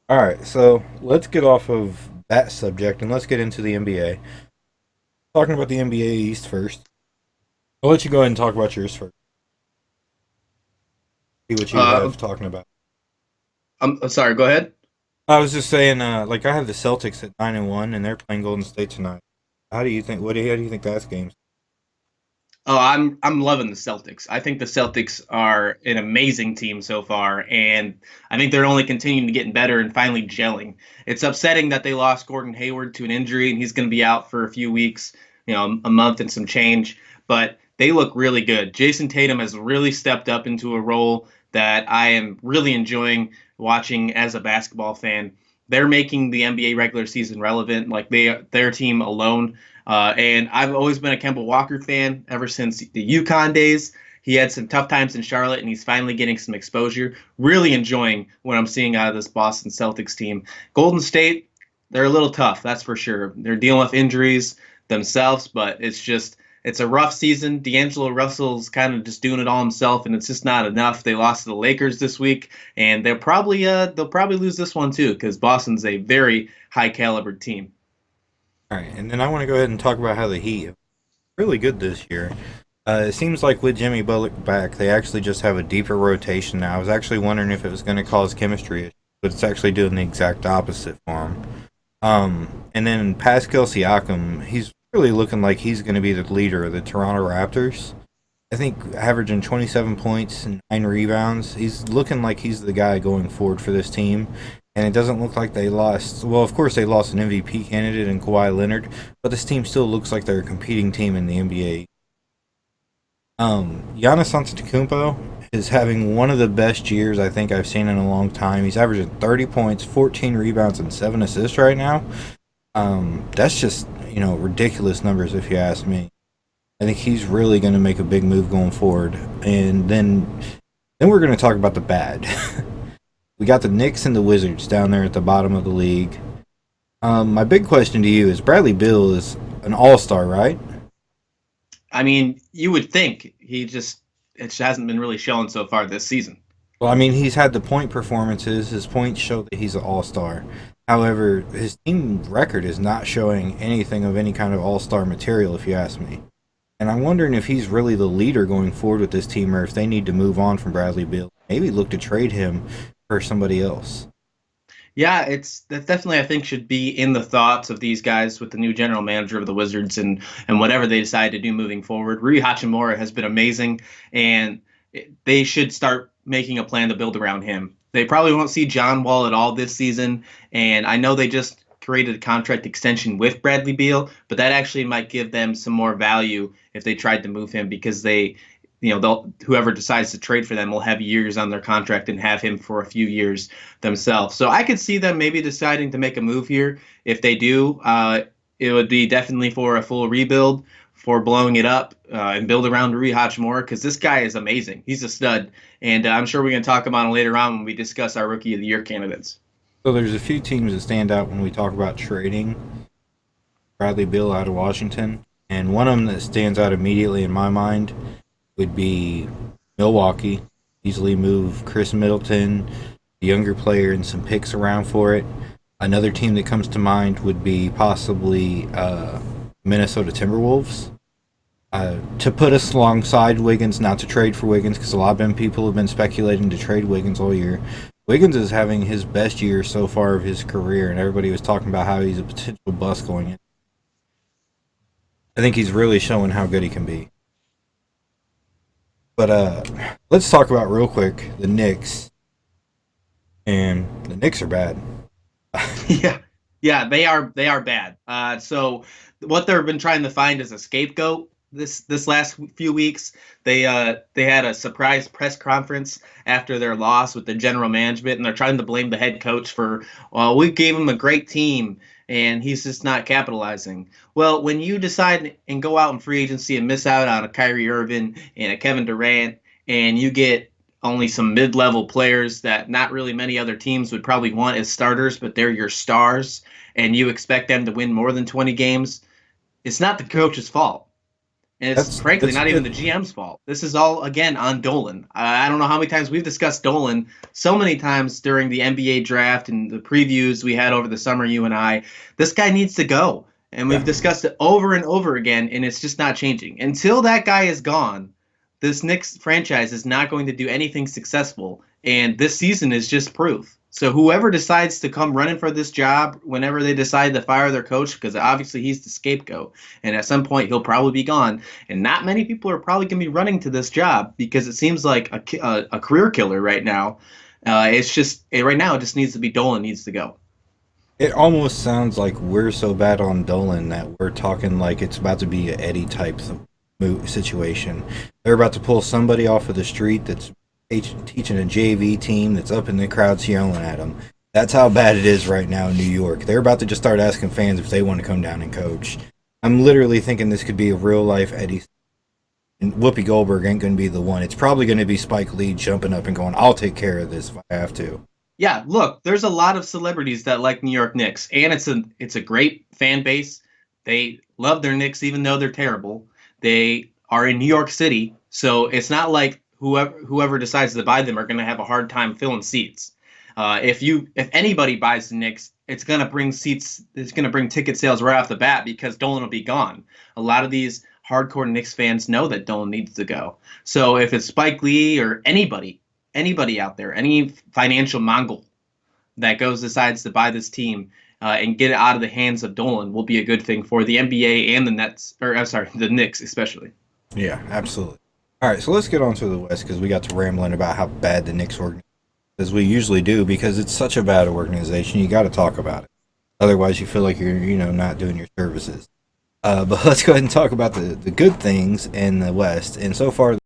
All right, so let's get off of that subject and let's get into the NBA. Talking about the NBA East first. I'll let you go ahead and talk about yours first. See what you Uh, have talking about. I'm sorry. Go ahead. I was just saying, like I have the Celtics at 9-1, and they're playing Golden State tonight. How do you think? How do you think that's game? Oh, I'm loving the Celtics. I think the Celtics are an amazing team so far, and I think they're only continuing to get better and finally gelling. It's upsetting that they lost Gordon Hayward to an injury, and he's going to be out for a few weeks, a month and some change. But they look really good. Jason Tatum has really stepped up into a role that I am really enjoying watching as a basketball fan. They're making the NBA regular season relevant, like their team alone. And I've always been a Kemba Walker fan ever since the UConn days. He had some tough times in Charlotte, and he's finally getting some exposure. Really enjoying what I'm seeing out of this Boston Celtics team. Golden State, they're a little tough, that's for sure. They're dealing with injuries themselves, but it's a rough season. D'Angelo Russell's kind of just doing it all himself, and it's just not enough. They lost to the Lakers this week, and they'll probably lose this one too because Boston's a very high caliber team. All right, and then I want to go ahead and talk about how the Heat are really good this year. It seems like with Jimmy Butler back, they actually just have a deeper rotation now. I was actually wondering if it was going to cause chemistry issues, but it's actually doing the exact opposite for him. And then Pascal Siakam, he's really looking like he's going to be the leader of the Toronto Raptors. I think averaging 27 points and 9 rebounds. He's looking like he's the guy going forward for this team. And it doesn't look like they lost. Well, of course, they lost an MVP candidate in Kawhi Leonard, but this team still looks like they're a competing team in the NBA. Giannis Antetokounmpo is having one of the best years I think I've seen in a long time. He's averaging 30 points, 14 rebounds, and 7 assists right now. That's just ridiculous numbers if you ask me. I think he's really going to make a big move going forward, and then we're going to talk about the bad. We got the Knicks and the Wizards down there at the bottom of the league. My big question to you is: Bradley Beal is an All Star, right? I mean, you would think it hasn't been really showing so far this season. Well, I mean, he's had the point performances. His points show that he's an all star. However, his team record is not showing anything of any kind of all star material, if you ask me. And I'm wondering if he's really the leader going forward with this team, or if they need to move on from Bradley Beal. Maybe look to trade him for somebody else. Yeah, it's that definitely I think should be in the thoughts of these guys with the new general manager of the Wizards and whatever they decide to do moving forward. Rui Hachimura has been amazing, and they should start making a plan to build around him. They probably won't see John Wall at all this season, and I know they just created a contract extension with Bradley Beal, but that actually might give them some more value if they tried to move him because they'll whoever decides to trade for them will have years on their contract and have him for a few years themselves. So I could see them maybe deciding to make a move here. If they do, it would be definitely for a full rebuild, for blowing it up and build around Rui Hachimura because this guy is amazing. He's a stud, and I'm sure we're going to talk about him later on when we discuss our Rookie of the Year candidates. So there's a few teams that stand out when we talk about trading Bradley Beal out of Washington, and one of them that stands out immediately in my mind would be Milwaukee. Easily move Chris Middleton, the younger player, and some picks around for it. Another team that comes to mind would be possibly Minnesota Timberwolves. To put us alongside Wiggins, not to trade for Wiggins, because a lot of people have been speculating to trade Wiggins all year. Wiggins is having his best year so far of his career, and everybody was talking about how he's a potential bust going in. I think he's really showing how good he can be. But let's talk about real quick the Knicks, and the Knicks are bad. Yeah, yeah, they are bad. So what they've been trying to find is a scapegoat. This last few weeks, they had a surprise press conference after their loss with the general management, and they're trying to blame the head coach for, well, we gave him a great team and he's just not capitalizing. Well, when you decide and go out in free agency and miss out on a Kyrie Irving and a Kevin Durant, and you get only some mid-level players that not really many other teams would probably want as starters, but they're your stars, and you expect them to win more than 20 games, it's not the coach's fault. And it's frankly That's not even good. the GM's fault. This is all, again, on Dolan. I don't know how many times we've discussed Dolan, so many times during the NBA draft and the previews we had over the summer, you and I. This guy needs to go. And we've Yeah. discussed it over and over again, and it's just not changing. Until that guy is gone, this Knicks franchise is not going to do anything successful. And this season is just proof. So whoever decides to come running for this job, whenever they decide to fire their coach, because obviously he's the scapegoat, and at some point he'll probably be gone, and not many people are probably going to be running to this job because it seems like a career killer right now. It's just right now it just needs to be Dolan needs to go. It almost sounds like we're so bad on Dolan that we're talking like it's about to be an Eddie type situation. They're about to pull somebody off of the street that's teaching a JV team that's up in the crowds yelling at them. That's how bad it is right now in New York. They're about to just start asking fans if they want to come down and coach. I'm literally thinking this could be a real life Eddie. And Whoopi Goldberg ain't going to be the one. It's probably going to be Spike Lee jumping up and going, "I'll take care of this if I have to." Yeah, look, there's a lot of celebrities that like New York Knicks, and it's a great fan base. They love their Knicks even though they're terrible. They are in New York City, so it's not like whoever decides to buy them are going to have a hard time filling seats. If anybody buys the Knicks, it's going to bring seats. It's going to bring ticket sales right off the bat because Dolan will be gone. A lot of these hardcore Knicks fans know that Dolan needs to go. So if it's Spike Lee or anybody out there, any financial Mongol that decides to buy this team and get it out of the hands of Dolan will be a good thing for the NBA and the Nets, or I'm sorry, the Knicks especially. Yeah, absolutely. All right, so let's get on to the West because we got to rambling about how bad the Knicks organization is, as we usually do, because it's such a bad organization. You got to talk about it. Otherwise, you feel like you're not doing your services. But let's go ahead and talk about the good things in the West. And so far,